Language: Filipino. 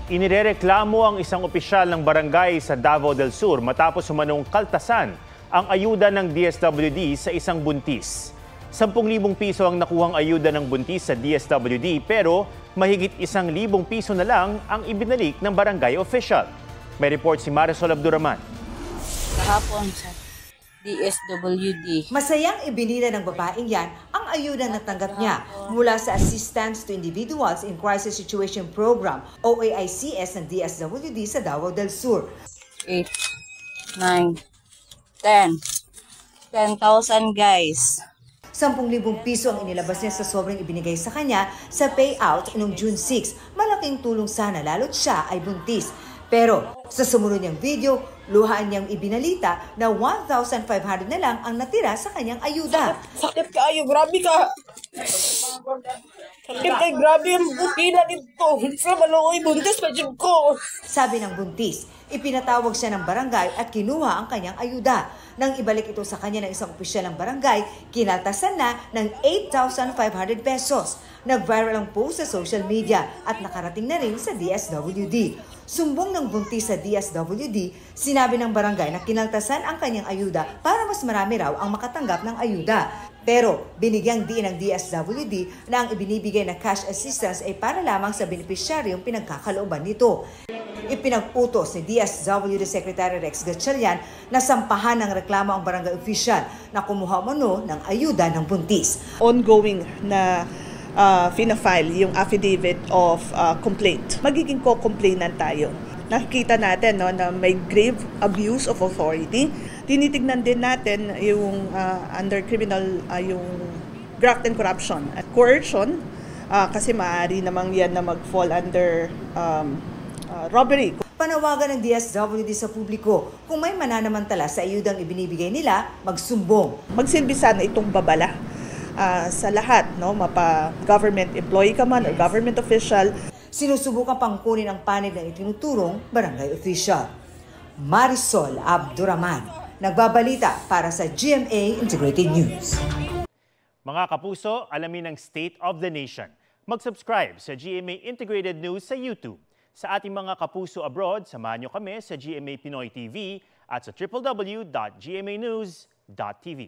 Inirereklamo ang isang opisyal ng barangay sa Davao del Sur matapos umanong kaltasan ang ayuda ng DSWD sa isang buntis. 10,000 piso ang nakuhang ayuda ng buntis sa DSWD pero mahigit 1,000 piso na lang ang ibinalik ng barangay official. May report si Marisol Abduraman. Kahapon sa DSWD. Masayang ibinila ng babaeng yan ang ayuda na tanggap niya mula sa Assistance to Individuals in Crisis Situation Program o AICS ng DSWD sa Davao del Sur. 8, 9, 10. 10,000 guys. 10,000 piso ang inilabas niya sa sobrang ibinigay sa kanya sa payout noong June 6. Malaking tulong sana lalo't siya ay buntis. Pero sa sumunod niyang video, luhaan niyang ibinalita na 1,500 na lang ang natira sa kanyang ayuda. Sakit kayo, grabe ka. Sakit kayo, grabe yung bukina dito. Hindi sila maluoy, buntis pa dyan ko. Sabi ng buntis, ipinatawag siya ng barangay at kinuha ang kanyang ayuda. Nang ibalik ito sa kanya ng isang opisyal ng barangay, kinaltasan na ng 8,500 pesos. Nag-viral ang post sa social media at nakarating na rin sa DSWD. Sumbong ng buntis sa DSWD, sinabi ng barangay na kinaltasan ang kanyang ayuda para mas marami raw ang makatanggap ng ayuda. Pero binigyang diin ng DSWD na ang ibinibigay na cash assistance ay para lamang sa benepisyaryong pinagkakalooban nito. Ipinag-utos ni DSWD Secretary Rex Gatchalian na sampahan ng reklamo ang barangay official na kumuha umano ng ayuda ng buntis. Ongoing na fina-file yung affidavit of complaint. Magiging co-complainan tayo. Nakikita natin na may grave abuse of authority. Tinitignan din natin yung under criminal, yung graft and corruption at coercion kasi maaari namang yan na mag-fall under robbery. Panawagan ng DSWD sa publiko, kung may mananamantala sa ayudang ibinibigay nila, magsumbong. Magsilbi sana itong babala sa lahat, mapa-government employee ka man or government official. Sinusubukan pang kunin ang panig ng itinuturong barangay official. Marisol Abduraman, nagbabalita para sa GMA Integrated News. Mga kapuso, alamin ang State of the Nation. Mag-subscribe sa GMA Integrated News sa YouTube. Sa ating mga kapuso abroad, samahan nyo kami sa GMA Pinoy TV at sa www.gmanews.tv.